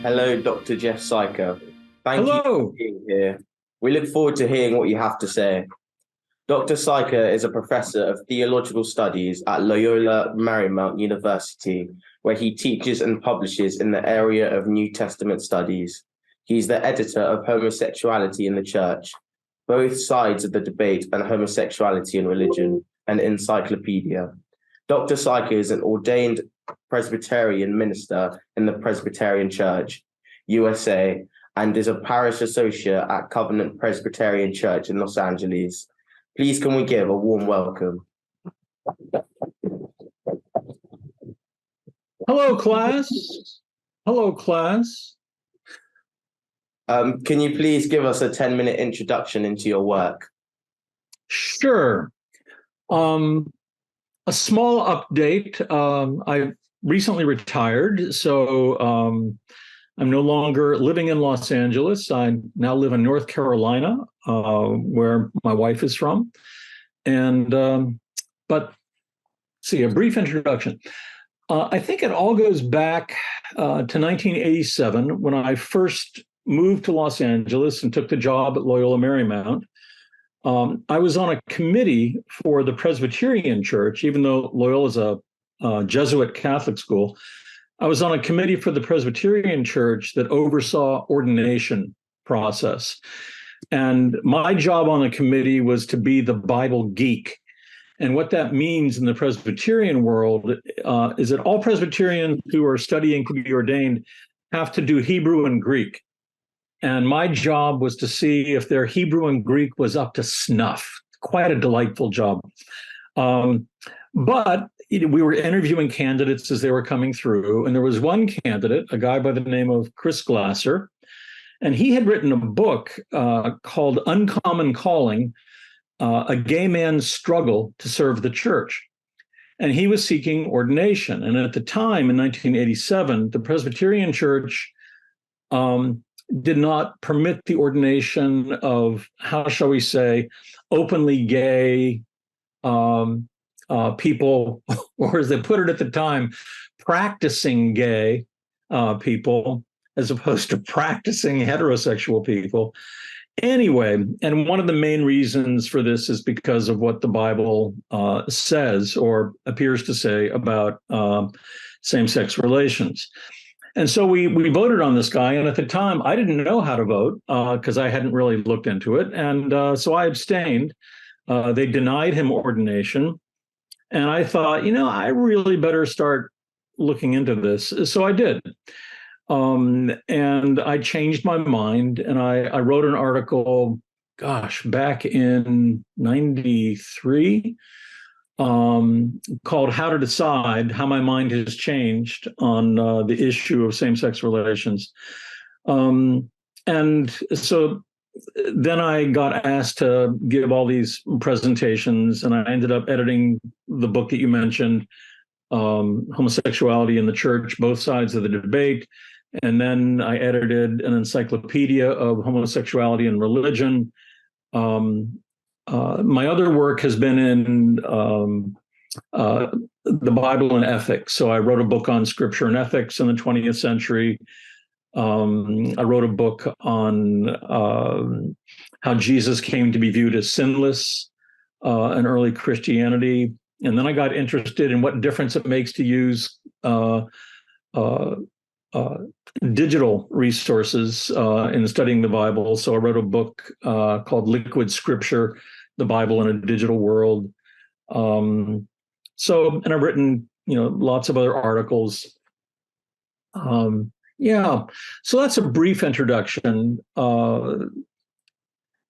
Hello, Dr. Jeff Siker. Thank you for Hello. being here. We look forward to hearing what you have to say. Dr. Siker is a professor of theological studies at Loyola Marymount University, where he teaches and publishes in the area of New Testament studies. He's the editor of Homosexuality in the Church, Both Sides of the Debate on Homosexuality and Religion, an encyclopedia. Dr. Siker is an ordained Presbyterian minister in the Presbyterian Church, USA, and is a parish associate at Covenant Presbyterian Church in Los Angeles. Please can we give a warm welcome? Hello, class. Hello, class. Can you please give us a 10-minute introduction into your work? Sure. A small update. I recently retired, so I'm no longer living in Los Angeles. I now live in North Carolina, where my wife is from. But see, a brief introduction. I think it all goes back to 1987 when I first moved to Los Angeles and took the job at Loyola Marymount. I was on a committee for the Presbyterian Church, even though Loyola is a Jesuit Catholic school. I was on a committee for the Presbyterian Church that oversaw ordination process. And my job on the committee was to be the Bible geek. And what that means in the Presbyterian world is that all Presbyterians who are studying to be ordained have to do Hebrew and Greek. And my job was to see if their Hebrew and Greek was up to snuff. Quite a delightful job. But we were interviewing candidates as they were coming through. And there was one candidate, a guy by the name of Chris Glasser. And he had written a book called Uncommon Calling, A Gay Man's Struggle to Serve the Church. And he was seeking ordination. And at the time, in 1987, the Presbyterian Church did not permit the ordination of, how shall we say, openly gay people, or as they put it at the time, practicing gay people, as opposed to practicing heterosexual people. Anyway, and one of the main reasons for this is because of what the Bible says or appears to say about same-sex relations. And so we voted on this guy. And at the time, I didn't know how to vote because I hadn't really looked into it. And so I abstained. They denied him ordination. And I thought, I really better start looking into this. So I did. And I changed my mind. And I wrote an article, back in 93. Called How to Decide, How My Mind Has Changed on the issue of same-sex relations. And so then I got asked to give all these presentations, and I ended up editing the book that you mentioned, Homosexuality in the Church, Both Sides of the Debate. And then I edited an encyclopedia of homosexuality and religion. My other work has been in the Bible and ethics. So I wrote a book on scripture and ethics in the 20th century. I wrote a book on how Jesus came to be viewed as sinless in early Christianity. And then I got interested in what difference it makes to use digital resources in studying the Bible. So I wrote a book called Liquid Scripture, the Bible in a Digital World. And I've written, lots of other articles. So that's a brief introduction.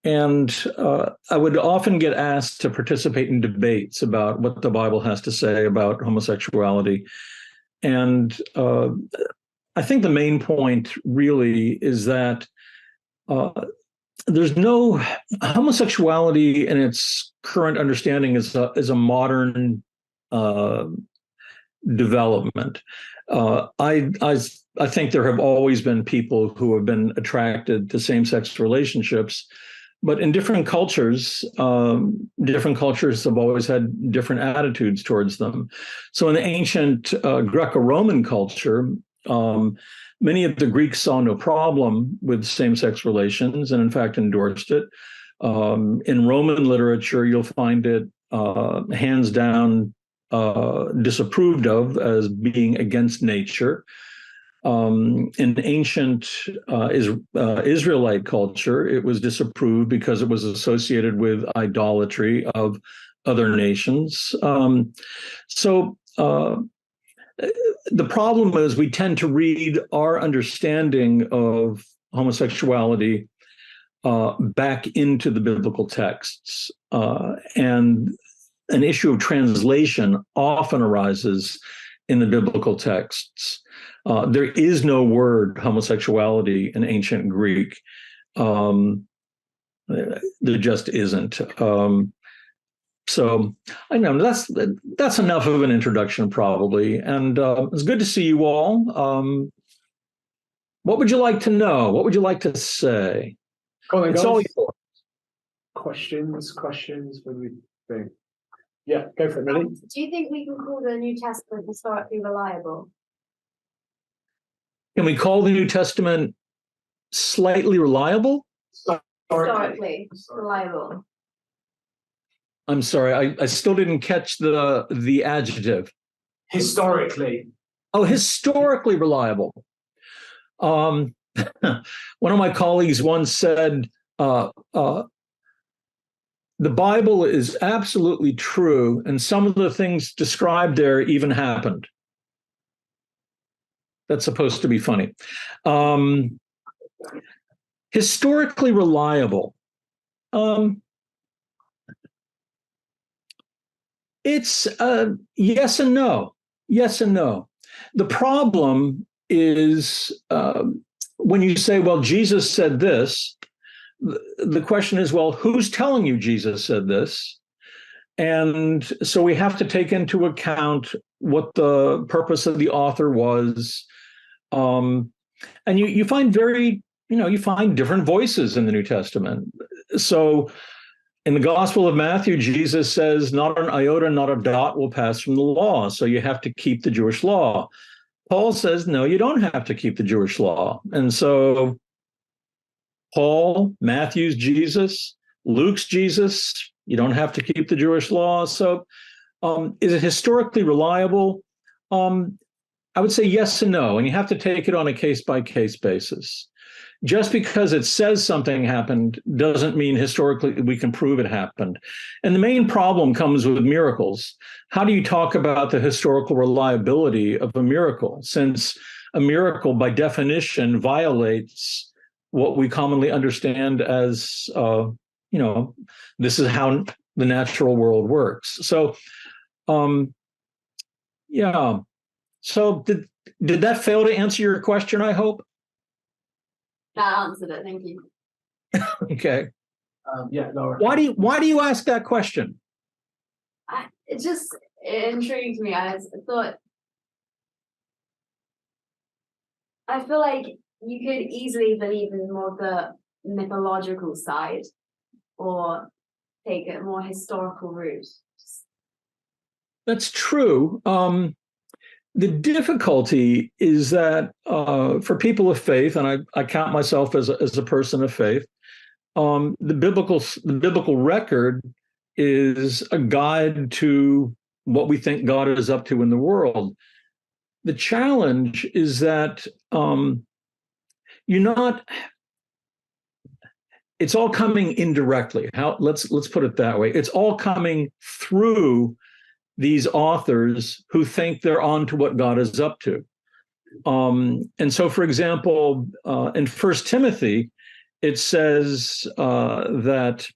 And I would often get asked to participate in debates about what the Bible has to say about homosexuality. And I think the main point really is that there's no homosexuality in its current understanding is a modern development. I think there have always been people who have been attracted to same-sex relationships, but in different cultures have always had different attitudes towards them. So in the ancient Greco-Roman culture, Many of the Greeks saw no problem with same-sex relations and, in fact, endorsed it. In Roman literature, you'll find it hands down disapproved of as being against nature. In ancient Israelite culture, it was disapproved because it was associated with idolatry of other nations. The problem is we tend to read our understanding of homosexuality back into the biblical texts. And an issue of translation often arises in the biblical texts. There is no word homosexuality in ancient Greek. There just isn't. So I know that's enough of an introduction, probably. And it's good to see you all. What would you like to know? What would you like to say? It's all yours. Questions. What do we think? Yeah, go for it, Millie. Do you think we can call the New Testament historically reliable? Can we call the New Testament slightly reliable? Historically reliable. I'm sorry, I still didn't catch the adjective. Historically. Oh, historically reliable. One of my colleagues once said, the Bible is absolutely true, and some of the things described there even happened. That's supposed to be funny. Historically reliable. It's yes and no. Yes and no. The problem is when you say, well, Jesus said this, the question is, well, who's telling you Jesus said this? And so we have to take into account what the purpose of the author was. And you find you find different voices in the New Testament. So in the Gospel of Matthew, Jesus says, not an iota, not a dot will pass from the law. So you have to keep the Jewish law. Paul says, no, you don't have to keep the Jewish law. And so Paul, Matthew's Jesus, Luke's Jesus, you don't have to keep the Jewish law. So is it historically reliable? I would say yes and no, and you have to take it on a case-by-case basis. Just because it says something happened doesn't mean historically we can prove it happened. And the main problem comes with miracles. How do you talk about the historical reliability of a miracle, since a miracle by definition violates what we commonly understand as, this is how the natural world works. So, yeah. So did that fail to answer your question, I hope? That answered it. Thank you. Okay. Yeah, Laura. Why do you ask that question? It intrigued me. I feel like you could easily believe in more of the mythological side or take a more historical route. That's true. The difficulty is that for people of faith, and I count myself as a person of faith, the biblical record is a guide to what we think God is up to in the world. The challenge is that it's all coming indirectly. Let's put it that way. It's all coming through these authors who think they're on to what God is up to. And so, for example, in 1 Timothy, it says that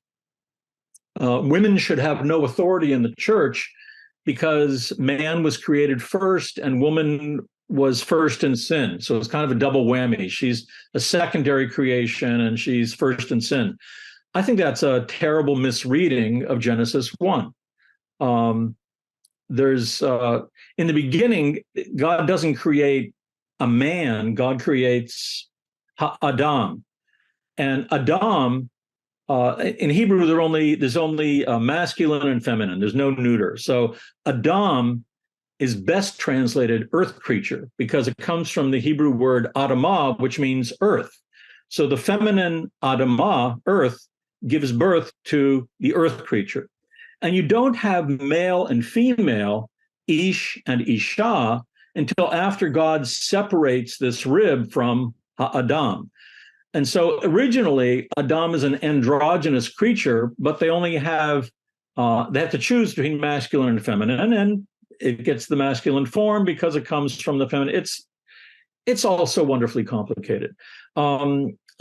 women should have no authority in the church because man was created first and woman was first in sin. So it's kind of a double whammy. She's a secondary creation and she's first in sin. I think that's a terrible misreading of Genesis 1. There's in the beginning, God doesn't create a man, God creates Adam. And Adam, in Hebrew, there's only masculine and feminine. There's no neuter. So Adam is best translated earth creature because it comes from the Hebrew word Adamah, which means earth. So the feminine Adamah, earth, gives birth to the earth creature. And you don't have male and female, Ish and Isha, until after God separates this rib from Adam. And so originally, Adam is an androgynous creature, but they only have, they have to choose between masculine and feminine, and it gets the masculine form because it comes from the feminine. It's also wonderfully complicated.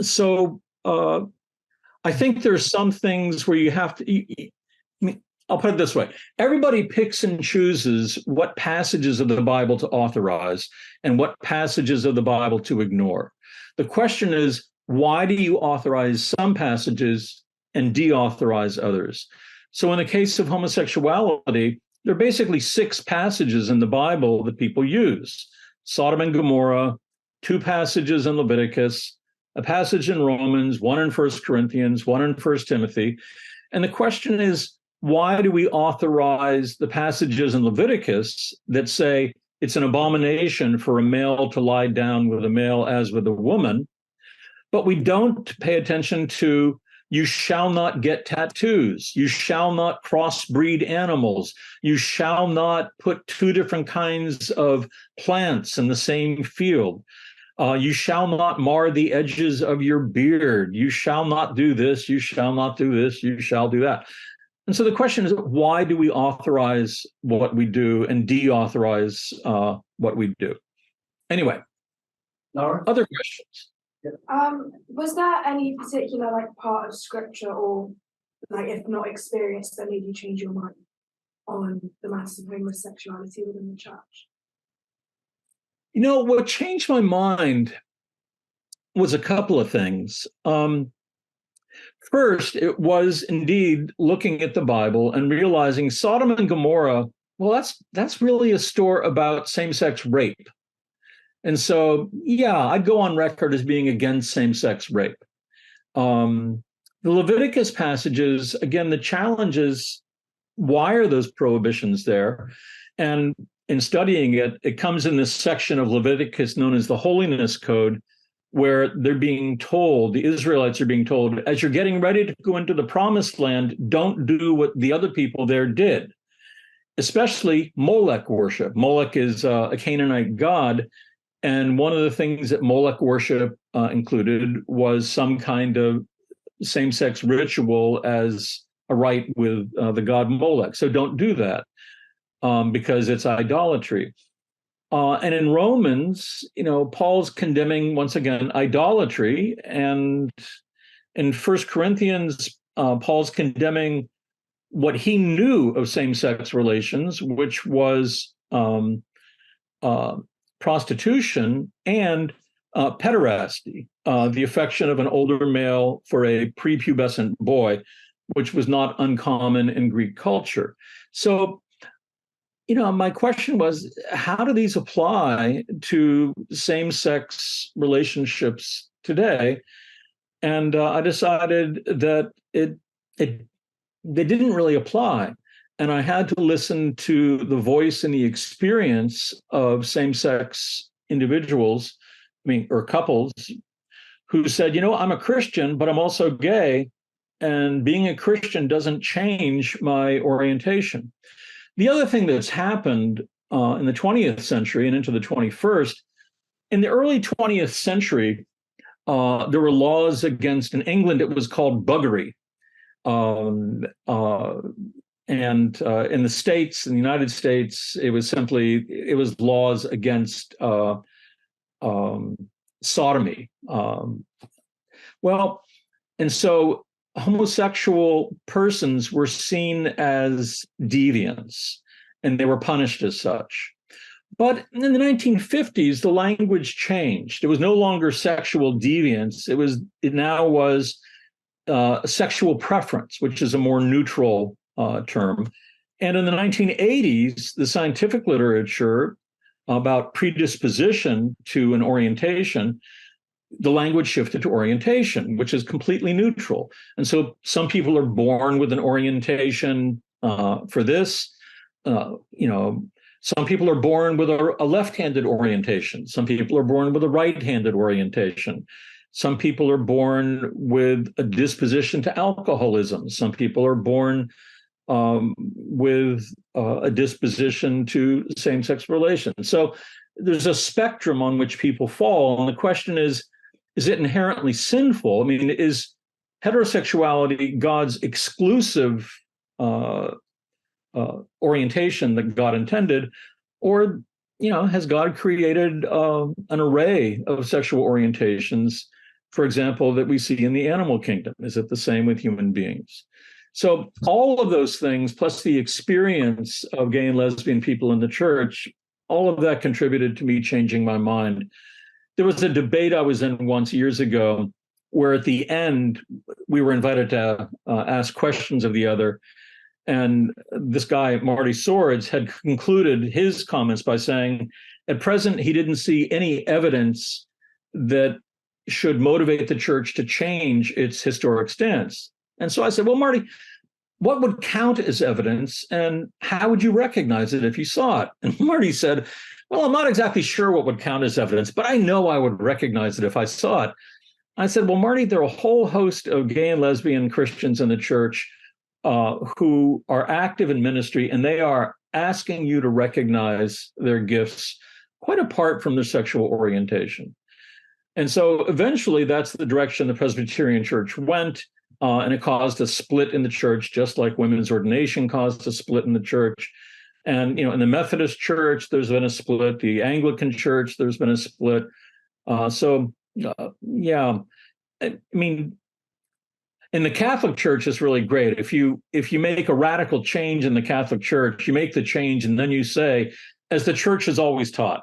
So I think there's some things where you have to, I'll put it this way. Everybody picks and chooses what passages of the Bible to authorize and what passages of the Bible to ignore. The question is, why do you authorize some passages and deauthorize others? So in the case of homosexuality, there are basically 6 passages in the Bible that people use. Sodom and Gomorrah, 2 passages in Leviticus, a passage in Romans, 1 in 1 Corinthians, 1 in 1 Timothy. And the question is, why do we authorize the passages in Leviticus that say it's an abomination for a male to lie down with a male as with a woman, but we don't pay attention to you shall not get tattoos, you shall not crossbreed animals, you shall not put 2 different kinds of plants in the same field, you shall not mar the edges of your beard, you shall not do this, you shall not do this, you shall do that. And so the question is, why do we authorize what we do and deauthorize what we do? Anyway, Laura? other questions? Was there any particular part of scripture or if not experienced that made you change your mind on the matters of homosexuality within the church? What changed my mind was a couple of things. First, it was indeed looking at the Bible and realizing Sodom and Gomorrah, well, that's really a story about same-sex rape. And so, yeah, I'd go on record as being against same-sex rape. The Leviticus passages, again, the challenge is, why are those prohibitions there? And in studying it, it comes in this section of Leviticus known as the Holiness Code, where they're being told, the Israelites are being told, as you're getting ready to go into the promised land, don't do what the other people there did, especially Molech worship. Molech is a Canaanite god. And one of the things that Molech worship included was some kind of same-sex ritual as a rite with the god Molech. So don't do that because it's idolatry. And in Romans, Paul's condemning, once again, idolatry. And in 1 Corinthians, Paul's condemning what he knew of same-sex relations, which was prostitution and pederasty, the affection of an older male for a prepubescent boy, which was not uncommon in Greek culture. So, my question was, how do these apply to same-sex relationships today? And I decided that they didn't really apply. And I had to listen to the voice and the experience of same-sex individuals, or couples, who said, I'm a Christian, but I'm also gay, and being a Christian doesn't change my orientation. The other thing that's happened in the 20th century and into the 21st, in the early 20th century, there were laws against, in England, it was called buggery. And in the States, in the United States, it was laws against sodomy. And so homosexual persons were seen as deviants, and they were punished as such. But in the 1950s, the language changed. It was no longer sexual deviance. It now was sexual preference, which is a more neutral term. And in the 1980s, the scientific literature about predisposition to an orientation, the language shifted to orientation, which is completely neutral. And so some people are born with an orientation for this. Some people are born with a left-handed orientation. Some people are born with a right-handed orientation. Some people are born with a disposition to alcoholism. Some people are born with a disposition to same-sex relations. So there's a spectrum on which people fall. And the question is it inherently sinful? I mean, is heterosexuality God's exclusive orientation that God intended, or has God created an array of sexual orientations, for example, that we see in the animal kingdom? Is it the same with human beings? So all of those things, plus the experience of gay and lesbian people in the church, all of that contributed to me changing my mind. There was a debate I was in once years ago where at the end we were invited to ask questions of the other. And this guy, Marty Swords, had concluded his comments by saying, at present, he didn't see any evidence that should motivate the church to change its historic stance. And so I said, well, Marty, what would count as evidence, and how would you recognize it if you saw it? And Marty said, well, I'm not exactly sure what would count as evidence, but I know I would recognize it if I saw it. I said, well, Marty, there are a whole host of gay and lesbian Christians in the church who are active in ministry, and they are asking you to recognize their gifts quite apart from their sexual orientation. And so eventually that's the direction the Presbyterian Church went, and it caused a split in the church, just like women's ordination caused a split in the church. And, in the Methodist Church, there's been a split. The Anglican Church, there's been a split. Yeah, I mean, in the Catholic Church, it's really great. If you make a radical change in the Catholic Church, you make the change and then you say, as the church has always taught.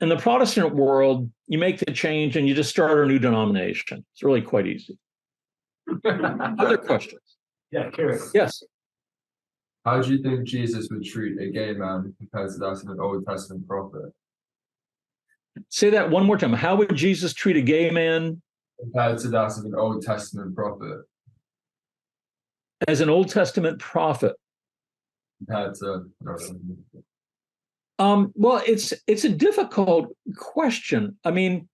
In the Protestant world, you make the change and you just start a new denomination. It's really quite easy. Other questions? Yeah, curious. Yes. How do you think Jesus would treat a gay man compared to that of an Old Testament prophet? Say that one more time. How would Jesus treat a gay man? Compared to that of an Old Testament prophet. As an Old Testament prophet. Compared to. Well, it's a difficult question. I mean,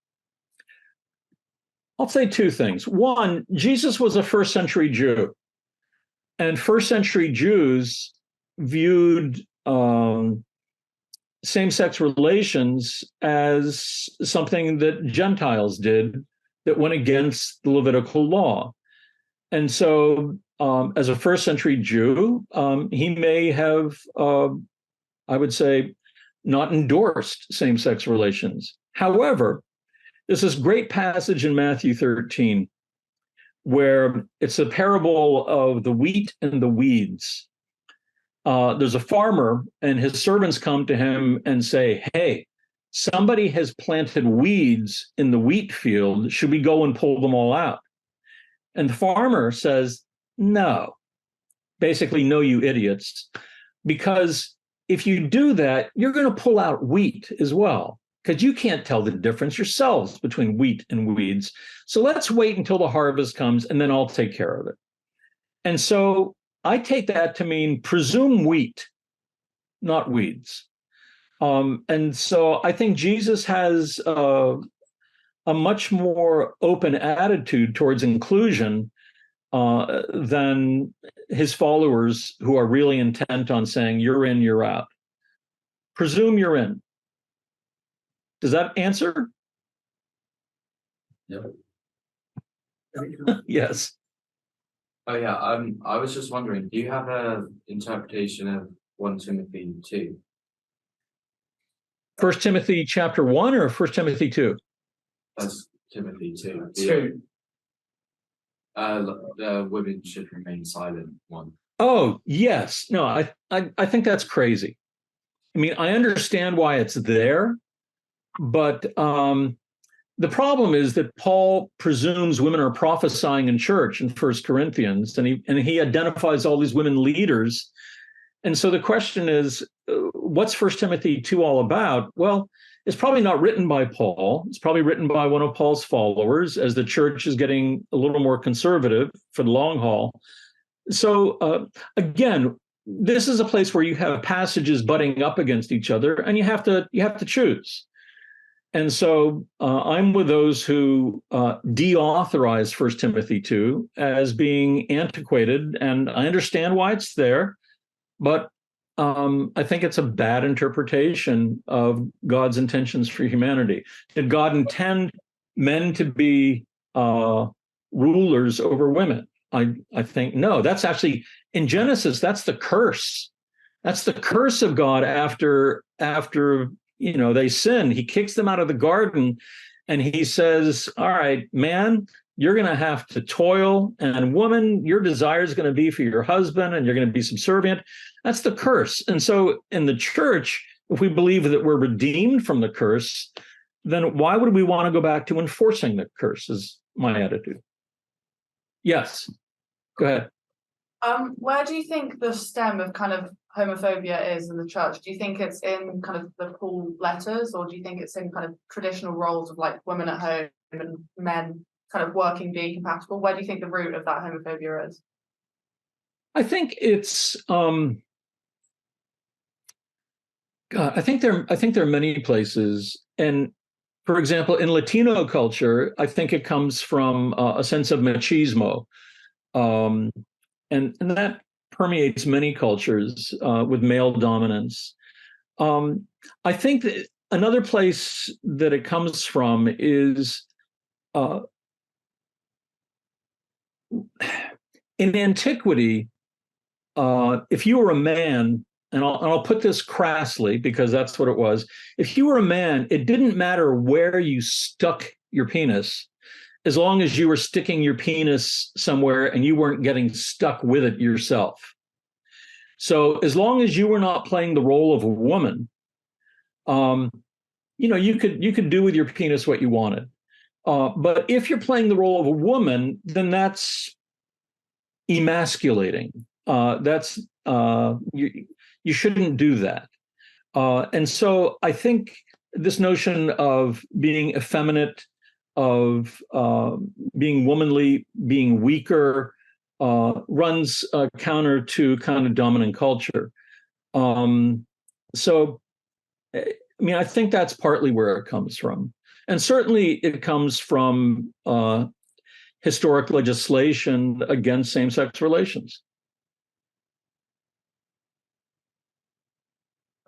I'll say two things. One, Jesus was a first century Jew, and first century Jews viewed same-sex relations as something that Gentiles did that went against the Levitical law. And so as a first century Jew, he may have, I would say, not endorsed same-sex relations. However, there's this great passage in Matthew 13 where it's a parable of the wheat and the weeds. There's a farmer and his servants come to him and say, hey, somebody has planted weeds in the wheat field. Should we go and pull them all out? And the farmer says, no. Basically, no, you idiots. Because if you do that, you're going to pull out wheat as well, because you can't tell the difference yourselves between wheat and weeds. So let's wait until the harvest comes, and then I'll take care of it. And so I take that to mean presume wheat, not weeds. And so I think Jesus has a much more open attitude towards inclusion than his followers who are really intent on saying, you're in, you're out. Presume you're in. Does that answer? Yeah. Yes. Oh yeah, I was just wondering, do you have an interpretation of 1 Timothy 2? 1 Timothy chapter 1 or 1 Timothy 2? That's Timothy 2. Two. The women should remain silent one. Oh, yes. No, I think that's crazy. I mean, I understand why it's there, but the problem is that Paul presumes women are prophesying in church in 1 Corinthians, and he identifies all these women leaders. And so the question is, what's 1 Timothy 2 all about? Well, it's probably not written by Paul. It's probably written by one of Paul's followers as the church is getting a little more conservative for the long haul. So again, this is a place where you have passages butting up against each other, and you have to choose. And so I'm with those who deauthorize 1 Timothy 2 as being antiquated, and I understand why it's there, but I think it's a bad interpretation of God's intentions for humanity. Did God intend men to be rulers over women? I think no. That's actually in Genesis. That's the curse. That's the curse of God after they sin. He kicks them out of the garden, and he says, "All right, man, you're going to have to toil, and woman, your desire is going to be for your husband, and you're going to be subservient." That's the curse. And so in the church, if we believe that we're redeemed from the curse, then why would we want to go back to enforcing the curse, is my attitude. Yes, go ahead. Where do you think the stem of kind of homophobia is in the church? Do you think it's in kind of the Paul letters, or do you think it's in kind of traditional roles of like women at home and men kind of working, being compatible? Where do you think the root of that homophobia is? I think it's I think there are many places, and for example, in Latino culture, I think it comes from a sense of machismo, and that permeates many cultures with male dominance. I think that another place that it comes from is in antiquity. If you were a man, and I'll put this crassly because that's what it was. If you were a man, it didn't matter where you stuck your penis, as long as you were sticking your penis somewhere and you weren't getting stuck with it yourself. So as long as you were not playing the role of a woman, you could do with your penis what you wanted. But if you're playing the role of a woman, then that's emasculating. You shouldn't do that. And so I think this notion of being effeminate, of being womanly, being weaker, runs counter to kind of dominant culture. So, I think that's partly where it comes from. And certainly it comes from historic legislation against same-sex relations.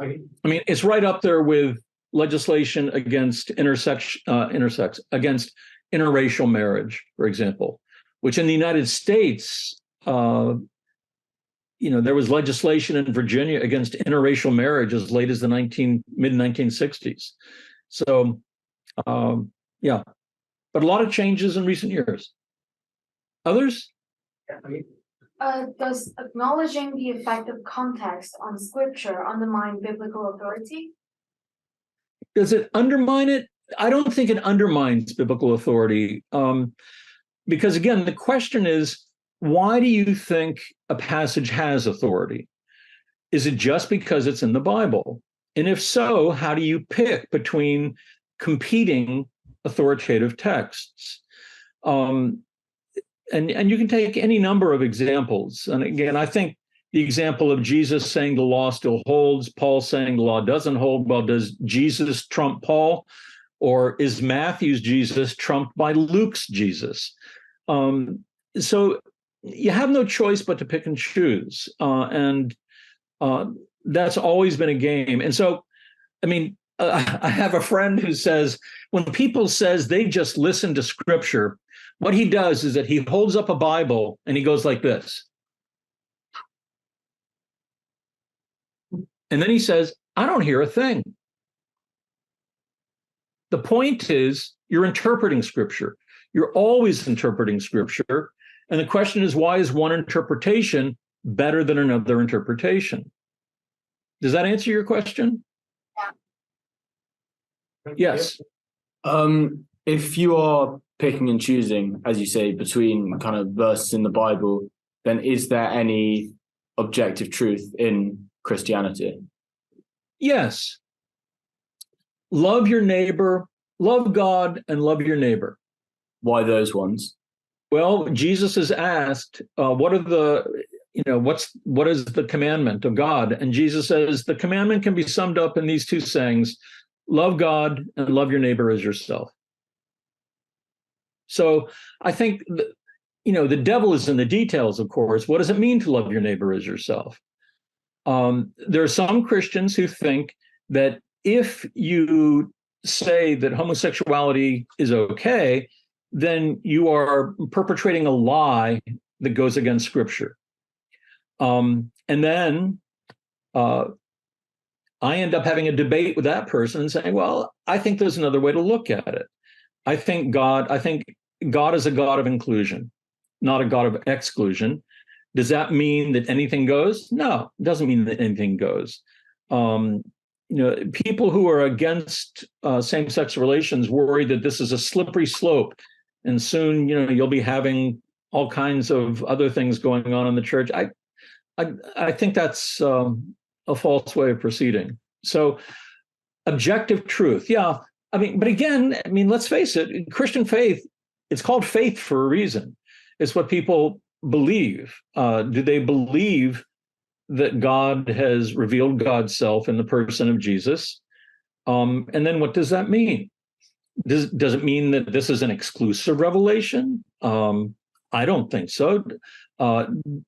It's right up there with legislation against against interracial marriage, for example, which in the United States, there was legislation in Virginia against interracial marriage as late as the mid-1960s. So, yeah, but a lot of changes in recent years. Others? Does acknowledging the effect of context on scripture undermine biblical authority? Does it undermine it? I don't think it undermines biblical authority. Because again, the question is, why do you think a passage has authority? Is it just because it's in the Bible? And if so, how do you pick between competing authoritative texts? And you can take any number of examples. And again, I think the example of Jesus saying the law still holds, Paul saying the law doesn't hold. Well, does Jesus trump Paul? Or is Matthew's Jesus trumped by Luke's Jesus? So you have no choice but to pick and choose. And that's always been a game. And so, I have a friend who says, when people says they just listen to scripture, what he does is that he holds up a Bible and he goes like this. And then he says, I don't hear a thing. The point is, you're interpreting scripture. You're always interpreting scripture. And the question is, why is one interpretation better than another interpretation? Does that answer your question? Yeah. Yes. If you are picking and choosing, as you say, between kind of verses in the Bible, then is there any objective truth in Christianity? Yes. Love your neighbor, love God, and love your neighbor. Why those ones? Well, Jesus is asked, what are the what is the commandment of God? And Jesus says the commandment can be summed up in these two sayings: love God and love your neighbor as yourself. So I think, the devil is in the details, of course. What does it mean to love your neighbor as yourself? There are some Christians who think that if you say that homosexuality is okay, then you are perpetrating a lie that goes against Scripture. And then I end up having a debate with that person and saying, well, I think there's another way to look at it. I think God is a God of inclusion, not a God of exclusion. Does that mean that anything goes? No, it doesn't mean that anything goes. People who are against same-sex relations worry that this is a slippery slope, and soon, you'll be having all kinds of other things going on in the church. I think that's a false way of proceeding. So, objective truth, yeah. But again, let's face it, Christian faith, it's called faith for a reason. It's what people believe. Do they believe that God has revealed God's self in the person of Jesus? And then what does that mean? Does it mean that this is an exclusive revelation? I don't think so. And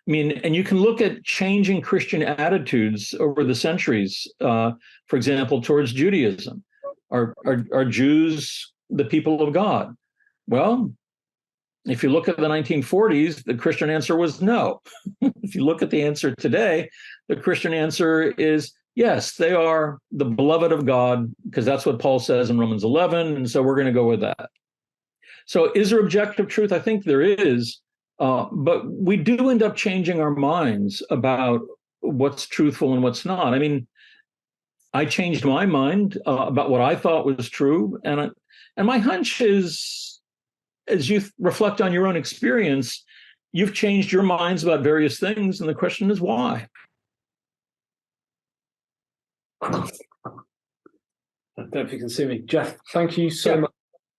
you can look at changing Christian attitudes over the centuries, for example, towards Judaism. Are Jews the people of God? Well, if you look at the 1940s, the Christian answer was no. If you look at the answer today, the Christian answer is yes, they are the beloved of God, because that's what Paul says in Romans 11, and so we're going to go with that. So is there objective truth? I think there is, but we do end up changing our minds about what's truthful and what's not. I changed my mind about what I thought was true, and my hunch is, as you reflect on your own experience, you've changed your minds about various things, and the question is why? I don't know if you can see me. Jeff, thank you so much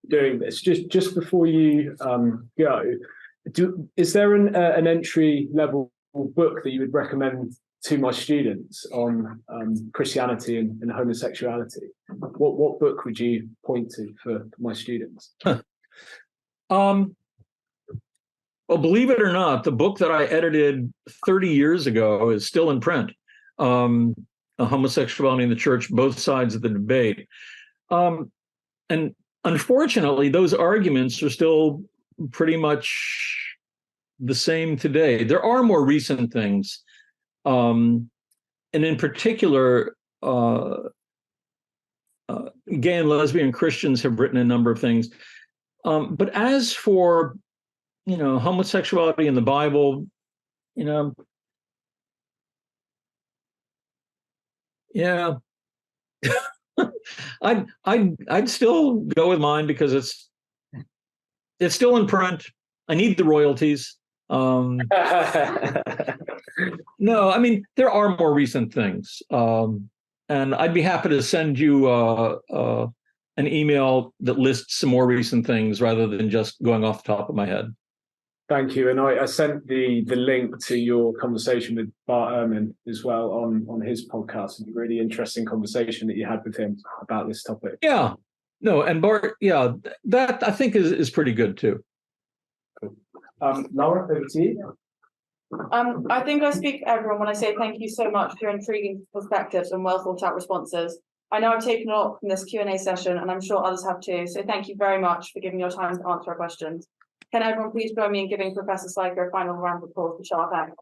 for doing this. Just before you go, is there an entry level book that you would recommend to my students on Christianity and homosexuality? What book would you point to for my students? Well, believe it or not, the book that I edited 30 years ago is still in print. Homosexuality in the Church, Both Sides of the Debate. And unfortunately, those arguments are still pretty much the same today. There are more recent things. And in particular, gay and lesbian Christians have written a number of things. But as for, homosexuality in the Bible, yeah, I'd still go with mine because it's still in print. I need the royalties. No, there are more recent things, and I'd be happy to send you an email that lists some more recent things rather than just going off the top of my head. Thank you. And I sent the link to your conversation with Bart Ehrman as well on his podcast. A really interesting conversation that you had with him about this topic. Yeah. No, and Bart, that I think is pretty good too. Cool. Laura, over to you. I think I speak for everyone when I say thank you so much for your intriguing perspectives and well thought out responses. I know I've taken a lot from this Q&A session, and I'm sure others have too. So thank you very much for giving your time to answer our questions. Can everyone please join me in giving Professor Siker a final round of applause for Sharp Act?